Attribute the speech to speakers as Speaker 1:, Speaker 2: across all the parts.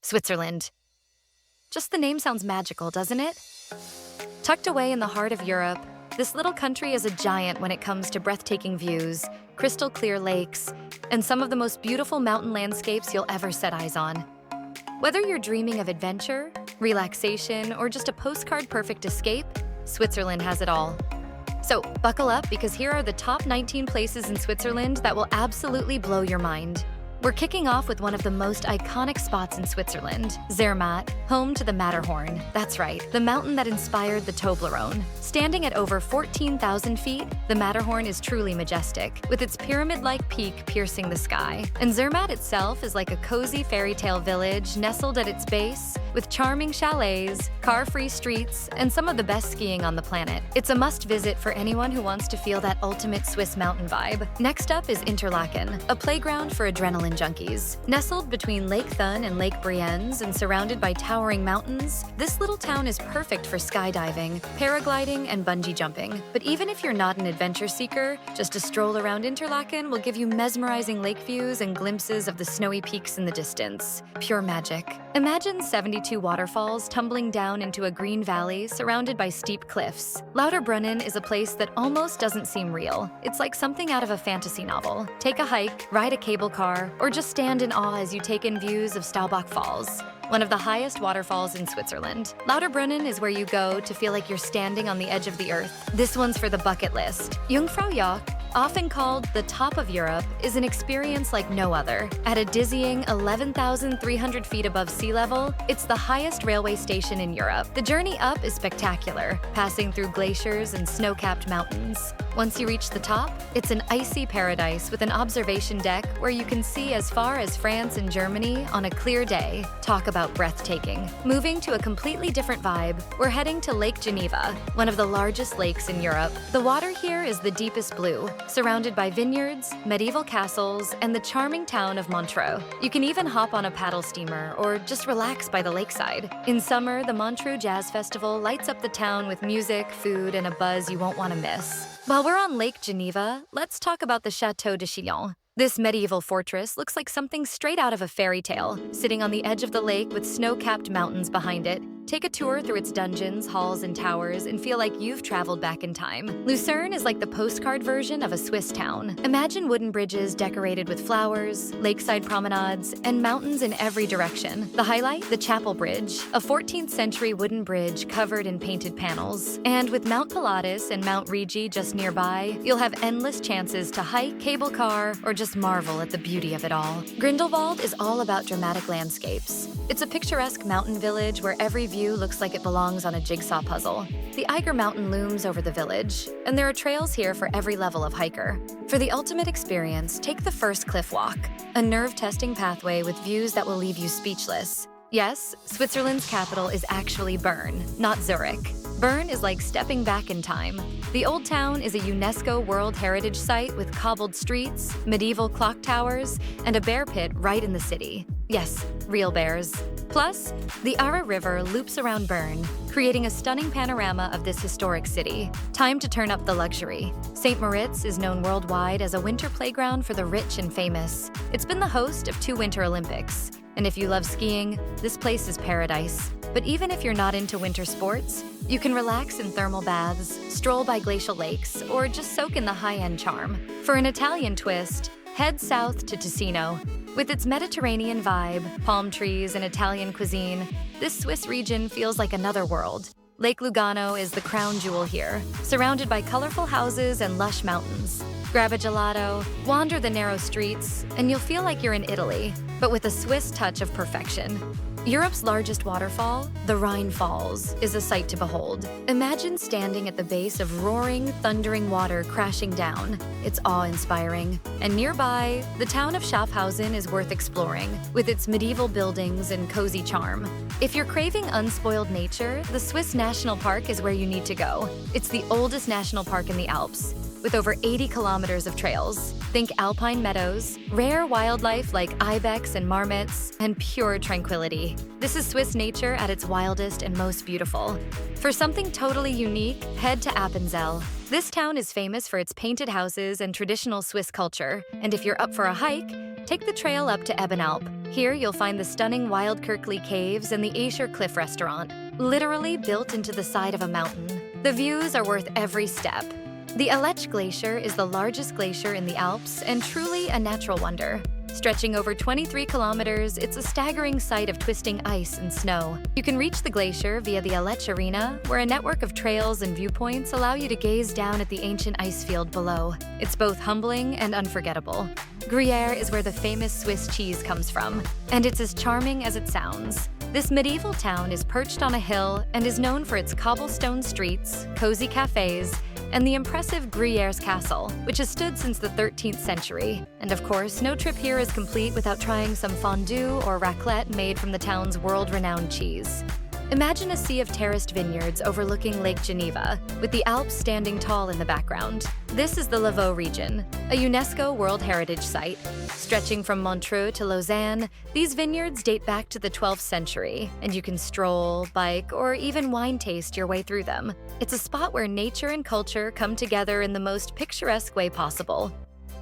Speaker 1: Switzerland. Just the name sounds magical, doesn't it? Tucked away in the heart of Europe, this little country is a giant when it comes to breathtaking views, crystal clear lakes, and some of the most beautiful mountain landscapes you'll ever set eyes on. Whether you're dreaming of adventure, relaxation, or just a postcard-perfect escape, Switzerland has it all. So buckle up, because here are the top 19 places in Switzerland that will absolutely blow your mind. We're kicking off with one of the most iconic spots in Switzerland, Zermatt, home to the Matterhorn. That's right, the mountain that inspired the Toblerone. Standing at over 14,000 feet, the Matterhorn is truly majestic, with its pyramid-like peak piercing the sky. And Zermatt itself is like a cozy fairy tale village nestled at its base, with charming chalets, car-free streets, and some of the best skiing on the planet. It's a must-visit for anyone who wants to feel that ultimate Swiss mountain vibe. Next up is Interlaken, a playground for adrenaline junkies. Nestled between Lake Thun and Lake Brienz and surrounded by towering mountains, this little town is perfect for skydiving, paragliding, and bungee jumping. But even if you're not an adventure seeker, just a stroll around Interlaken will give you mesmerizing lake views and glimpses of the snowy peaks in the distance. Pure magic. Imagine 72 waterfalls tumbling down into a green valley surrounded by steep cliffs. Lauterbrunnen is a place that almost doesn't seem real. It's like something out of a fantasy novel. Take a hike, ride a cable car, or just stand in awe as you take in views of Staubach Falls, one of the highest waterfalls in Switzerland. Lauterbrunnen is where you go to feel like you're standing on the edge of the earth. This one's for the bucket list. Jungfraujoch, often called the top of Europe, is an experience like no other. At a dizzying 11,300 feet above sea level, it's the highest railway station in Europe. The journey up is spectacular, passing through glaciers and snow-capped mountains. Once you reach the top, it's an icy paradise with an observation deck where you can see as far as France and Germany on a clear day. Talk about breathtaking. Moving to a completely different vibe, we're heading to Lake Geneva, one of the largest lakes in Europe. The water here is the deepest blue, surrounded by vineyards, medieval castles, and the charming town of Montreux. You can even hop on a paddle steamer or just relax by the lakeside. In summer, the Montreux Jazz Festival lights up the town with music, food, and a buzz you won't want to miss. While we're on Lake Geneva, let's talk about the Château de Chillon. This medieval fortress looks like something straight out of a fairy tale, sitting on the edge of the lake with snow-capped mountains behind it. Take a tour through its dungeons, halls, and towers and feel like you've traveled back in time. Lucerne is like the postcard version of a Swiss town. Imagine wooden bridges decorated with flowers, lakeside promenades, and mountains in every direction. The highlight? The Chapel Bridge, a 14th century wooden bridge covered in painted panels. And with Mount Pilatus and Mount Rigi just nearby, you'll have endless chances to hike, cable car, or just marvel at the beauty of it all. Grindelwald is all about dramatic landscapes. It's a picturesque mountain village where every view looks like it belongs on a jigsaw puzzle. The Eiger Mountain looms over the village, and there are trails here for every level of hiker. For the ultimate experience, take the first cliff walk, a nerve-testing pathway with views that will leave you speechless. Yes, Switzerland's capital is actually Bern, not Zurich. Bern is like stepping back in time. The Old Town is a UNESCO World Heritage Site with cobbled streets, medieval clock towers, and a bear pit right in the city. Yes, real bears. Plus, the Aare River loops around Bern, creating a stunning panorama of this historic city. Time to turn up the luxury. St. Moritz is known worldwide as a winter playground for the rich and famous. It's been the host of 2 Winter Olympics. And if you love skiing, this place is paradise. But even if you're not into winter sports, you can relax in thermal baths, stroll by glacial lakes, or just soak in the high-end charm. For an Italian twist, head south to Ticino. With its Mediterranean vibe, palm trees, and Italian cuisine, this Swiss region feels like another world. Lake Lugano is the crown jewel here, surrounded by colorful houses and lush mountains. Grab a gelato, wander the narrow streets, and you'll feel like you're in Italy, but with a Swiss touch of perfection. Europe's largest waterfall, the Rhine Falls, is a sight to behold. Imagine standing at the base of roaring, thundering water crashing down. It's awe-inspiring. And nearby, the town of Schaffhausen is worth exploring, with its medieval buildings and cozy charm. If you're craving unspoiled nature, the Swiss National Park is where you need to go. It's the oldest national park in the Alps, with over 80 kilometers of trails. Think alpine meadows, rare wildlife like ibex and marmots, and pure tranquility. This is Swiss nature at its wildest and most beautiful. For something totally unique, head to Appenzell. This town is famous for its painted houses and traditional Swiss culture, and if you're up for a hike, take the trail up to Ebenalp, Here you'll find the stunning Wildkirkly Caves and the Aesher Cliff Restaurant, literally built into the side of a mountain. The views are worth every step. The Aletsch Glacier is the largest glacier in the Alps and truly a natural wonder. Stretching over 23 kilometers, it's a staggering sight of twisting ice and snow. You can reach the glacier via the Aletsch Arena, where a network of trails and viewpoints allow you to gaze down at the ancient ice field below. It's both humbling and unforgettable. Gruyere is where the famous Swiss cheese comes from, and it's as charming as it sounds. This medieval town is perched on a hill and is known for its cobblestone streets, cozy cafes, and the impressive Gruyère's Castle, which has stood since the 13th century. And of course, no trip here is complete without trying some fondue or raclette made from the town's world-renowned cheese. Imagine a sea of terraced vineyards overlooking Lake Geneva, with the Alps standing tall in the background. This is the Lavaux region, a UNESCO World Heritage Site. Stretching from Montreux to Lausanne, these vineyards date back to the 12th century, and you can stroll, bike, or even wine taste your way through them. It's a spot where nature and culture come together in the most picturesque way possible.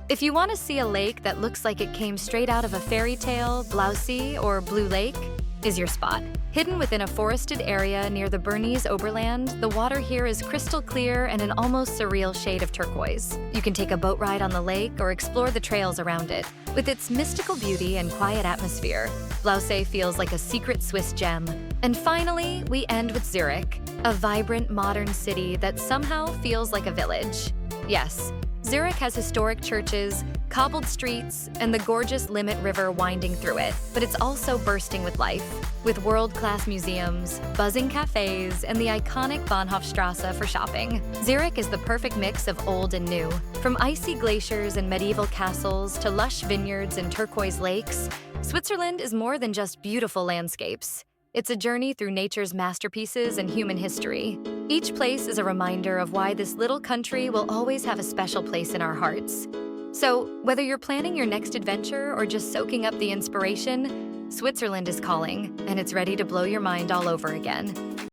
Speaker 1: If you want to see a lake that looks like it came straight out of a fairy tale, Blaussee or Blue Lake is your spot. Hidden within a forested area near the Bernese Oberland, the water here is crystal clear and an almost surreal shade of turquoise. You can take a boat ride on the lake or explore the trails around it. With its mystical beauty and quiet atmosphere, Blaussee feels like a secret Swiss gem. And finally, we end with Zurich, a vibrant modern city that somehow feels like a village. Yes, Zurich has historic churches, cobbled streets, and the gorgeous Limmat River winding through it, but it's also bursting with life. With world-class museums, buzzing cafes, and the iconic Bahnhofstrasse for shopping, Zurich is the perfect mix of old and new. From icy glaciers and medieval castles to lush vineyards and turquoise lakes, Switzerland is more than just beautiful landscapes. It's a journey through nature's masterpieces and human history. Each place is a reminder of why this little country will always have a special place in our hearts. So, whether you're planning your next adventure or just soaking up the inspiration, Switzerland is calling, and it's ready to blow your mind all over again.